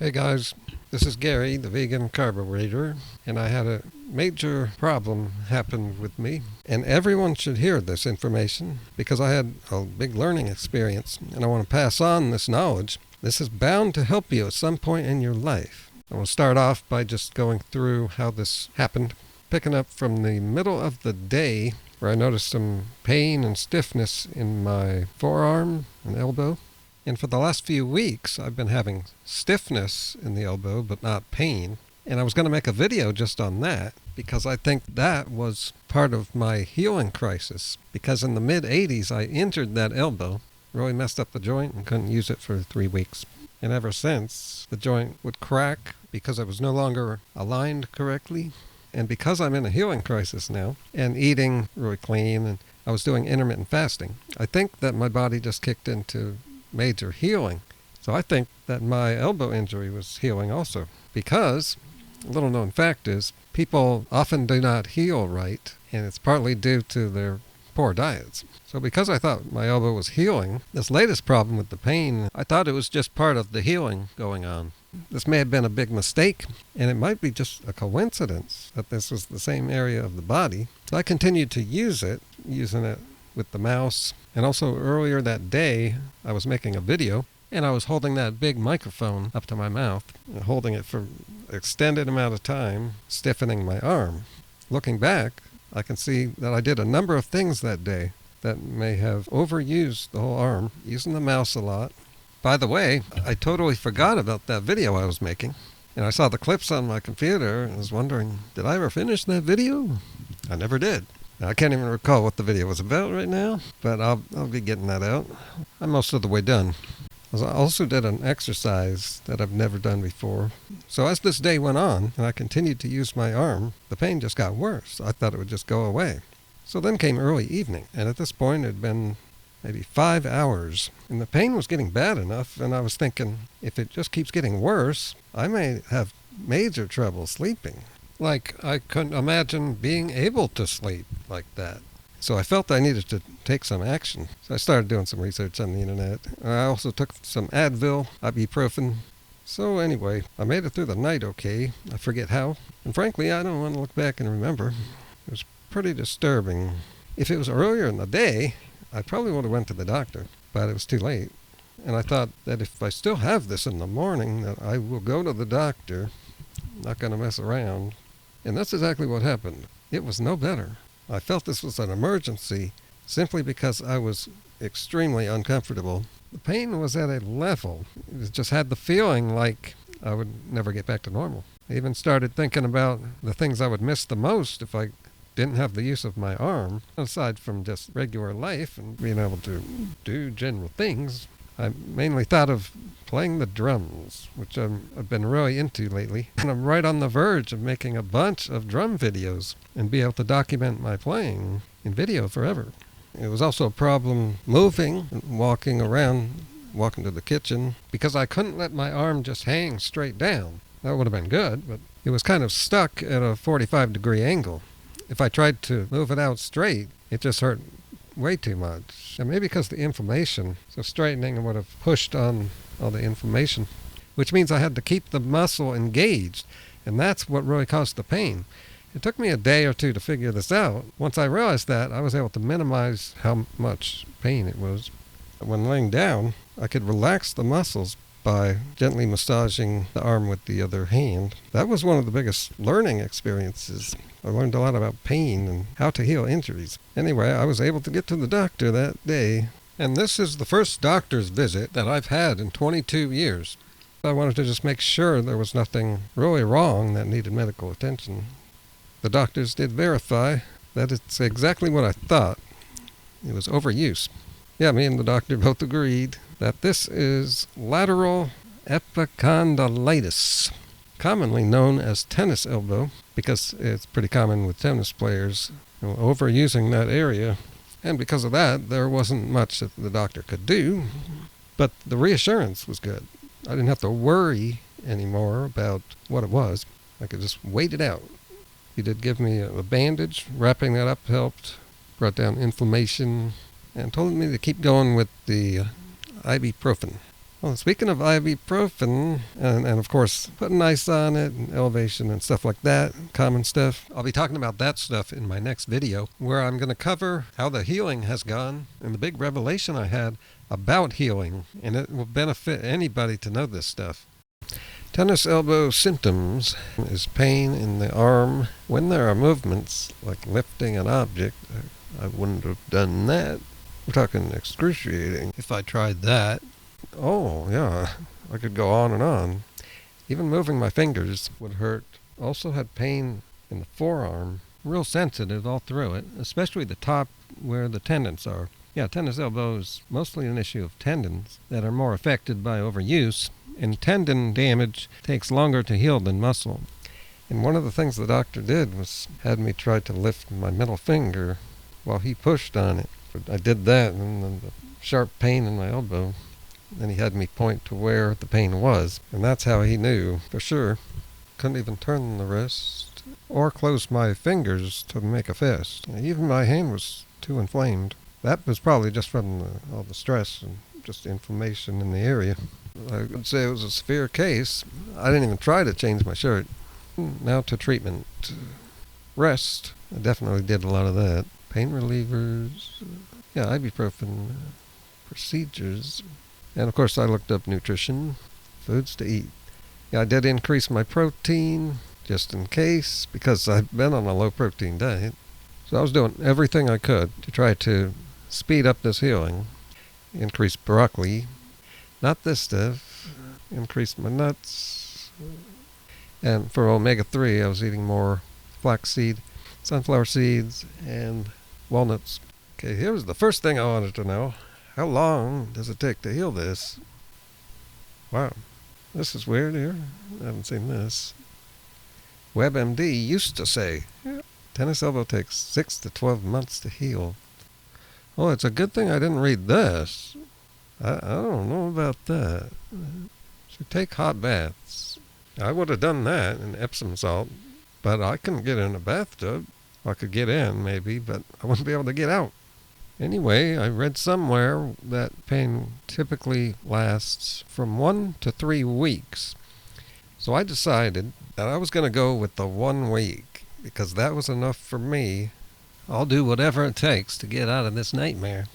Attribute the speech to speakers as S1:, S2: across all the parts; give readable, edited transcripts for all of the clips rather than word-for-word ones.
S1: Hey guys, this is Gary, the vegan carburetor, and I had a major problem happen with me. And everyone should hear this information because I had a big learning experience and I want to pass on this knowledge. This is bound to help you at some point in your life. I want to start off by just going through how this happened, picking up from the middle of the day where I noticed some pain and stiffness in my forearm and elbow. And for the last few weeks, I've been having stiffness in the elbow, but not pain. And I was going to make a video just on that because I think that was part of my healing crisis. Because in the mid-'80s, I injured that elbow, really messed up the joint and couldn't use it for 3 weeks. And ever since, the joint would crack because I was no longer aligned correctly. And because I'm in a healing crisis now and eating really clean, and I was doing intermittent fasting, I think that my body just kicked into major healing. So I think that my elbow injury was healing also, because a little known fact is people often do not heal right, and it's partly due to their poor diets. So because I thought my elbow was healing, this latest problem with the pain, I thought it was just part of the healing going on. This may have been a big mistake, and it might be just a coincidence that this was the same area of the body. So I continued to use it, using it with the mouse. And also earlier that day, I was making a video, and I was holding that big microphone up to my mouth, holding it for an extended amount of time, stiffening my arm. Looking back, I can see that I did a number of things that day that may have overused the whole arm, using the mouse a lot. By the way, I totally forgot about that video I was making, and I saw the clips on my computer, and I was wondering, did I ever finish that video? I never did. I can't even recall what the video was about right now, but I'll be getting that out. I'm most of the way done. I also did an exercise that I've never done before. So as this day went on, and I continued to use my arm, the pain just got worse. I thought it would just go away. So then came early evening, and at this point it had been maybe 5 hours, and the pain was getting bad enough, and I was thinking, if it just keeps getting worse, I may have major trouble sleeping. Like, I couldn't imagine being able to sleep like that. So I felt I needed to take some action. So I started doing some research on the internet. I also took some Advil, ibuprofen. So anyway, I made it through the night okay. I forget how. And frankly, I don't want to look back and remember. It was pretty disturbing. If it was earlier in the day, I probably would have went to the doctor, but it was too late. And I thought that if I still have this in the morning, that I will go to the doctor. I'm not going to mess around. And that's exactly what happened. It was no better. I felt this was an emergency simply because I was extremely uncomfortable. The pain was at a level. It just had the feeling like I would never get back to normal. I even started thinking about the things I would miss the most if I didn't have the use of my arm, aside from just regular life and being able to do general things. I mainly thought of playing the drums, which I've been really into lately. And I'm right on the verge of making a bunch of drum videos and be able to document my playing in video forever. It was also a problem moving and walking around, walking to the kitchen, because I couldn't let my arm just hang straight down. That would have been good, but it was kind of stuck at a 45-degree angle. If I tried to move it out straight, it just hurt way too much. And maybe because the inflammation, so straightening would have pushed on all the inflammation, which means I had to keep the muscle engaged, and that's what really caused the pain. It took me a day or two to figure this out. Once I realized that, I was able to minimize how much pain it was. When laying down, I could relax the muscles by gently massaging the arm with the other hand. That was one of the biggest learning experiences. I learned a lot about pain and how to heal injuries. Anyway, I was able to get to the doctor that day, and this is the first doctor's visit that I've had in 22 years. I wanted to just make sure there was nothing really wrong that needed medical attention. The doctors did verify that it's exactly what I thought. It was overuse. Yeah, me and the doctor both agreed that this is lateral epicondylitis, commonly known as tennis elbow, because it's pretty common with tennis players overusing that area. And because of that, there wasn't much that the doctor could do, but the reassurance was good. I didn't have to worry anymore about what it was. I could just wait it out. He did give me a bandage. Wrapping that up helped, brought down inflammation, and told me to keep going with the ibuprofen. Well, speaking of ibuprofen, and of course putting ice on it and elevation and stuff like that, common stuff, I'll be talking about that stuff in my next video, where I'm going to cover how the healing has gone and the big revelation I had about healing, and it will benefit anybody to know this stuff. Tennis elbow symptoms is pain in the arm when there are movements like lifting an object. I wouldn't have done that. We're talking excruciating if I tried that. Oh, yeah, I could go on and on. Even moving my fingers would hurt. Also had pain in the forearm, real sensitive all through it, especially the top where the tendons are. Yeah, tennis elbow is mostly an issue of tendons that are more affected by overuse, and tendon damage takes longer to heal than muscle. And one of the things the doctor did was had me try to lift my middle finger while he pushed on it. I did that, and then the sharp pain in my elbow. Then he had me point to where the pain was, and that's how he knew for sure. Couldn't even turn the wrist or close my fingers to make a fist. Even my hand was too inflamed. That was probably just from all the stress and just inflammation in the area. I would say it was a severe case. I didn't even try to change my shirt. Now to treatment. Rest. I definitely did a lot of that. Pain relievers. Yeah, ibuprofen. Procedures. And of course I looked up nutrition, foods to eat. Yeah, I did increase my protein just in case because I've been on a low protein diet. So I was doing everything I could to try to speed up this healing. Increase broccoli, not this stuff. Increase my nuts. And for omega-3 I was eating more flaxseed, sunflower seeds, and walnuts. Okay, here's the first thing I wanted to know. How long does it take to heal this? Wow, this is weird here. I haven't seen this. WebMD used to say, tennis elbow takes 6 to 12 months to heal. Oh, it's a good thing I didn't read this. I don't know about that. Should take hot baths. I would have done that in Epsom salt, but I couldn't get in a bathtub. I could get in maybe, but I wouldn't be able to get out. Anyway, I read somewhere that pain typically lasts from 1 to 3 weeks. So I decided that I was going to go with the 1 week because that was enough for me. I'll do whatever it takes to get out of this nightmare.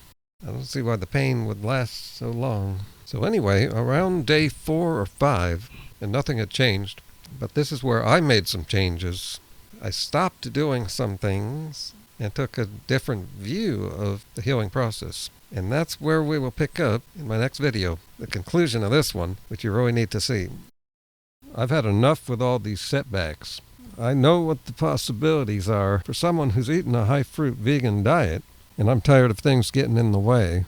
S1: I don't see why the pain would last so long. So anyway, around day 4 or 5, and nothing had changed, but this is where I made some changes. I stopped doing some things and took a different view of the healing process. And that's where we will pick up in my next video, the conclusion of this one, which you really need to see. I've had enough with all these setbacks. I know what the possibilities are for someone who's eaten a high-fruit vegan diet, and I'm tired of things getting in the way.